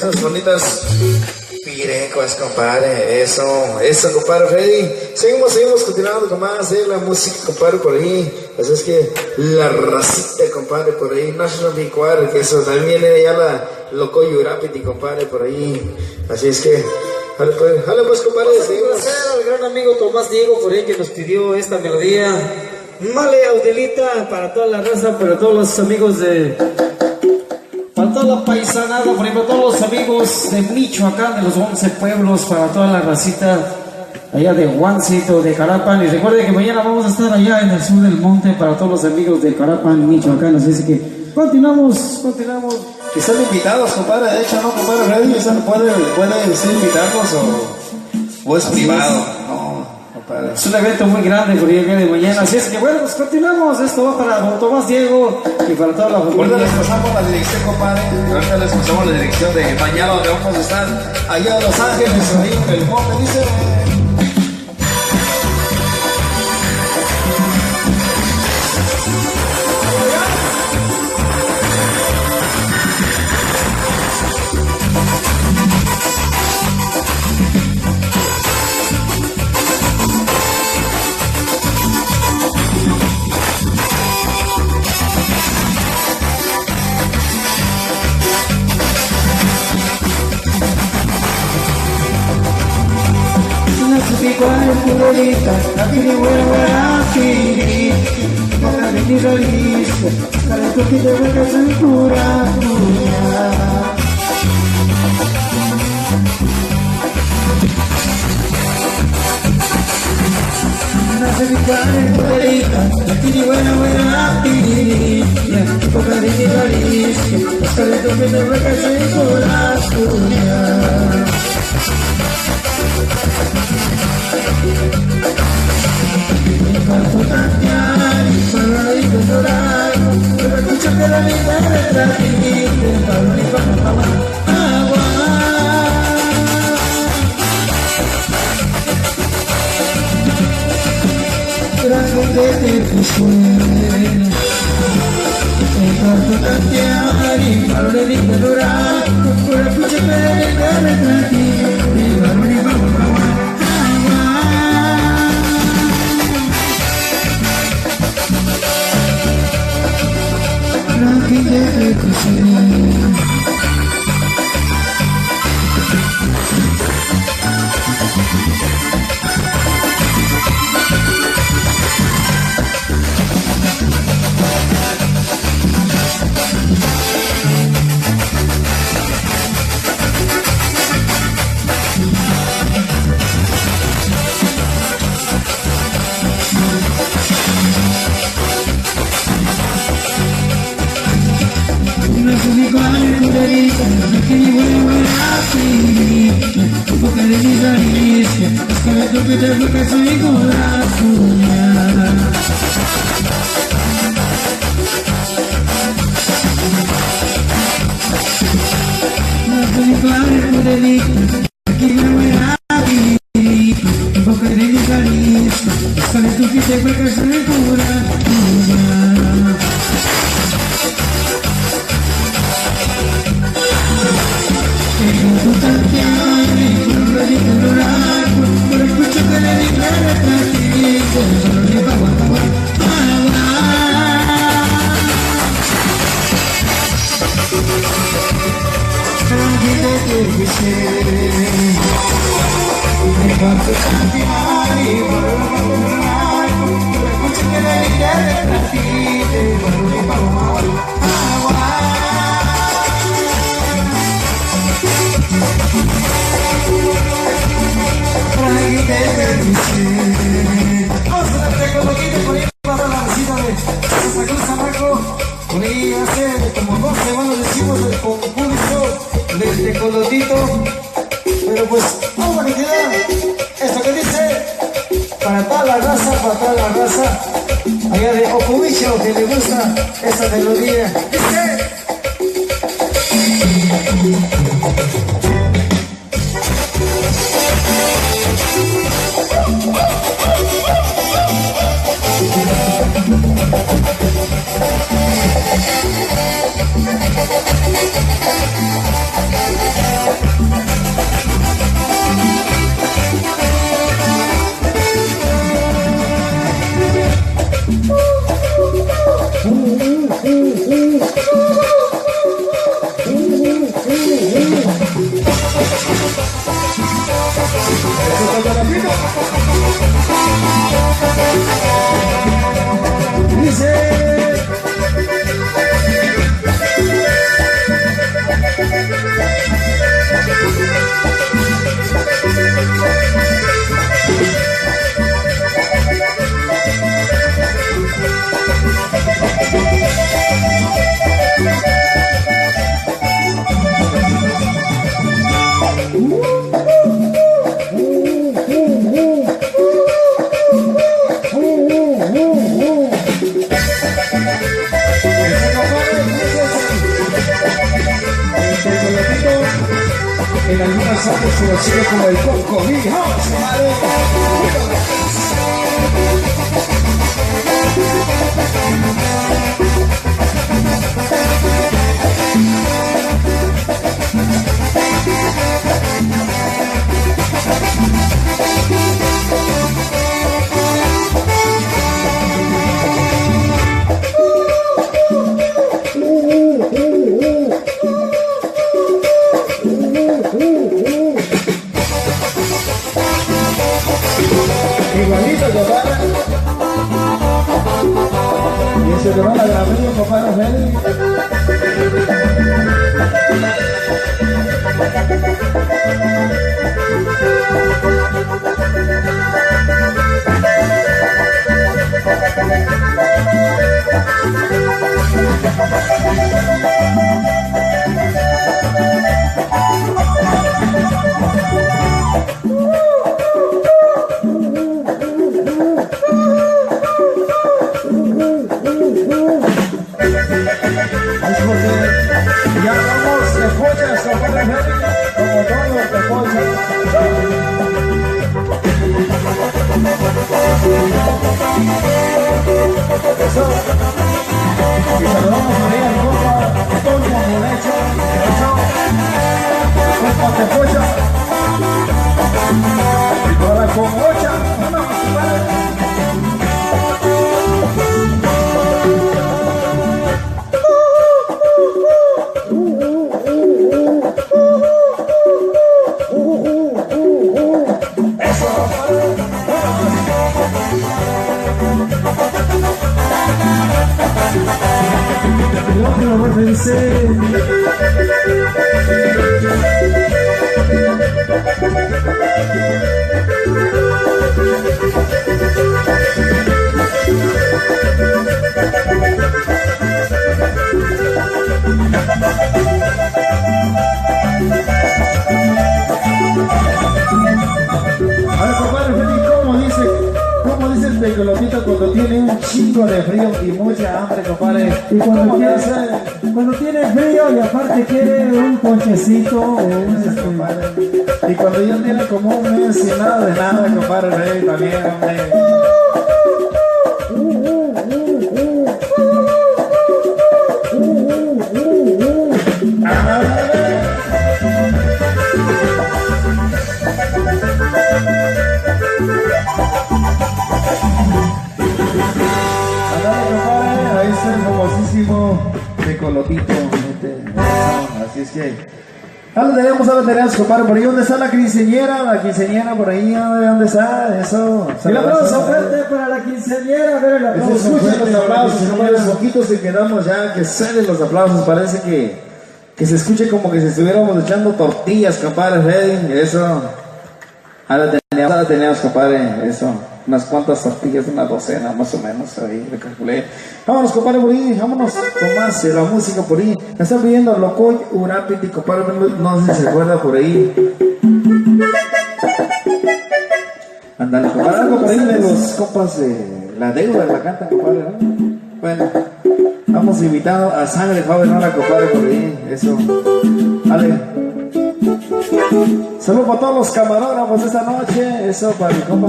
esas bonitas pirecos, compadre. Eso, compadre Freddy. Seguimos continuando con más de la música, compadre, por ahí. Así es que la racita, compadre, por ahí. National Bicuar, que eso también viene ya la loco Yurapiti, compadre, por ahí. Así es que, jale pues, compadre. Seguimos. Al gran amigo Tomás Diego, por ahí, que nos pidió esta melodía. Male Audelita, para toda la raza, para todos los amigos para toda la paisanada, por ejemplo, todos los amigos de Michoacán, de los 11 pueblos, para toda la racita allá de Juancito, de Carapan. Y recuerden que mañana vamos a estar allá en el sur del monte para todos los amigos de Carapan, Michoacán. Así que continuamos. Están invitados, compadre. De hecho, no, compadre Freddy, puede invitarnos o es privado. No, compadre. Es un evento muy grande por el día de mañana. Así es que bueno, pues continuamos. Esto va para don Tomás Diego y para toda la familia. Ahorita les pasamos la dirección, compadre. Ahorita les pasamos la dirección de mañana donde vamos a estar. Allá en Los Ángeles, ahí en el monte, dice. Aquí ni buena aquí, para venir a Alicia, para que te vengas en cura tuya. Nace mi padre, puerita, aquí ni buena aquí, para venir a Alicia, para que te vengas en cura tuya. Para fotografiar y para llorar, pero escucha que la vida detrás de ti, para ir para agua. Trágate de tu sueño, para fotografiar y para llorar, pero escucha que la vida detrás de ti, para ir para agua. Aquí debe crecer. Pero pues, vamos a quedar esto que dice para toda la raza allá de Ocobicho que le gusta esa melodía. Dice. En algunas zonas conocido como el Cocoví. ¡Vamos, compadre! Igualito, compadre. Y ese le va a la gramilla, compadre Félix. Ya vamos de pollas, compadre Félix, como todos de pollas. Eso. Y saludamos a María Rosa, Toño Molecho. Eso. Con de polla. Y toda la comocha. Vamos, compadre. El tecolotito cuando tiene un chingo de frío y mucha hambre, compadre. Y cuando tiene frío y aparte quiere un ponchecito o un compadre. Y cuando ya tiene como un mes sin nada de nada, compadre, también, hombre. Ahí está el famosísimo tecolotito. Así es que ahora tenemos, compadre, por ahí donde está la quinceañera por ahí, ¿dónde está? Eso. Un aplauso fuerte para la quinceañera, a ver el aplauso. Escuchen los aplausos, compadre, los poquitos que quedamos ya, que salen los aplausos, parece que se escuche como que si estuviéramos echando tortillas, compadre, Freddy, eso. Ahora teníamos, compadre, eso. Unas cuantas tortillas, una docena más o menos, ahí le calculé. Vámonos, compadre, por ahí, vámonos con más la música por ahí. Me están pidiendo Locoy Urapiti, compadre, no sé si se acuerda por ahí. Ándale, compadre, algo por ahí de los compas de La Deuda, la canta, compadre, ¿no? Bueno, vamos invitando a Sangre Faberona, compadre, por ahí, eso. Dale. Saludos para todos los camarógrafos esta noche, eso para mi compa,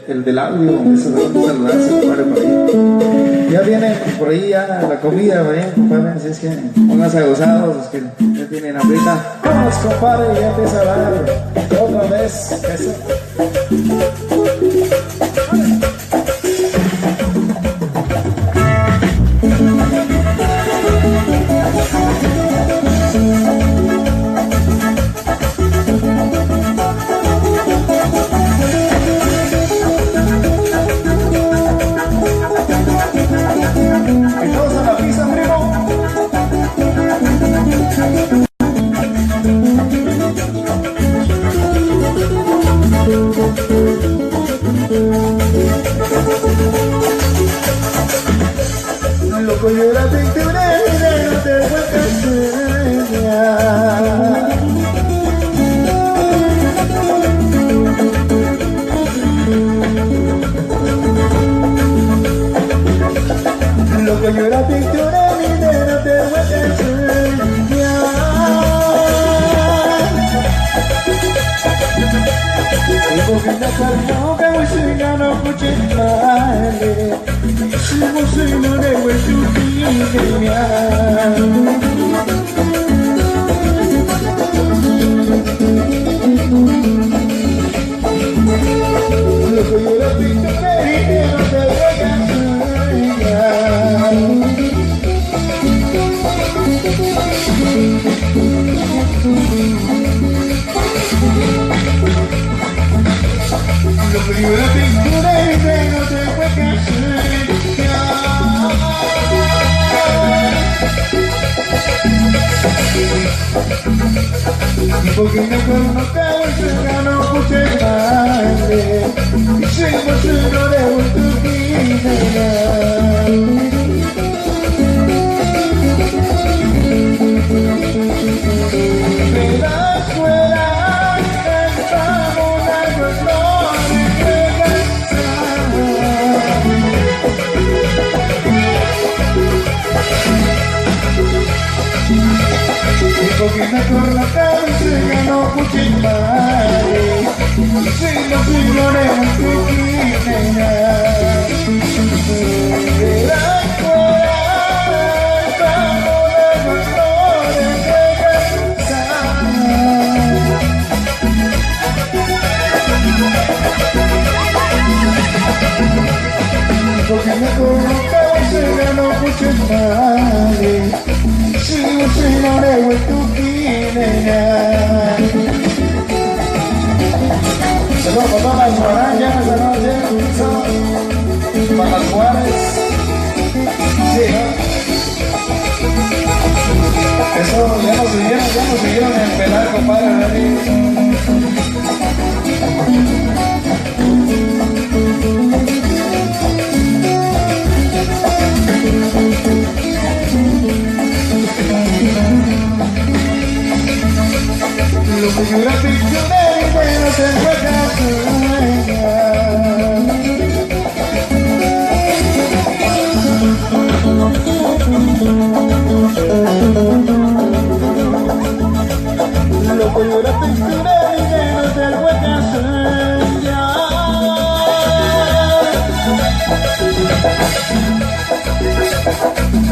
el del audio, eso le vamos a saludar, compadre, por ahí. Ya viene por ahí ya la comida, compadre, así es que pónganse gozados, los que ya tienen hambrita. Vamos, compadre, ya empieza a dar otra vez, eso. Ipokina karno kau singano kuche male Simo sino de wetu kinya Loco yo la pinta que no te voy a Lo que yo la pintura y no te puede porque no conozco el gano puche grande y sigo siendo de tu vida de la escuela estamos dando porque me corre la cabeza no puche male Sigo sigo de tu vida de la escuela estamos de flores de porque me corre la cabeza no puche male Sigo sigo de tu vida Saludos para todas las guarañas, esta noche, para las Juárez. Sí, ¿no? Eso ya nos siguieron en pelar, compadre. Lo que yo la pintura y no te juegas Lo que yo la pintura y no te juegas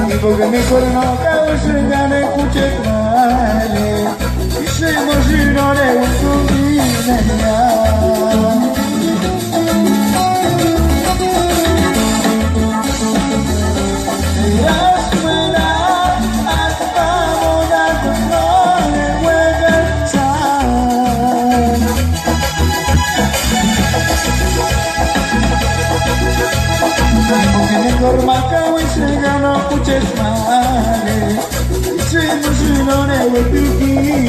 Y porque mi cuerno cabeza ya no escuché mal Sigo siendo de tu vida La escuela estamos dando no le vuelve a echar Porque me corma cago y se ganó escuches male Sigo siendo de tu vida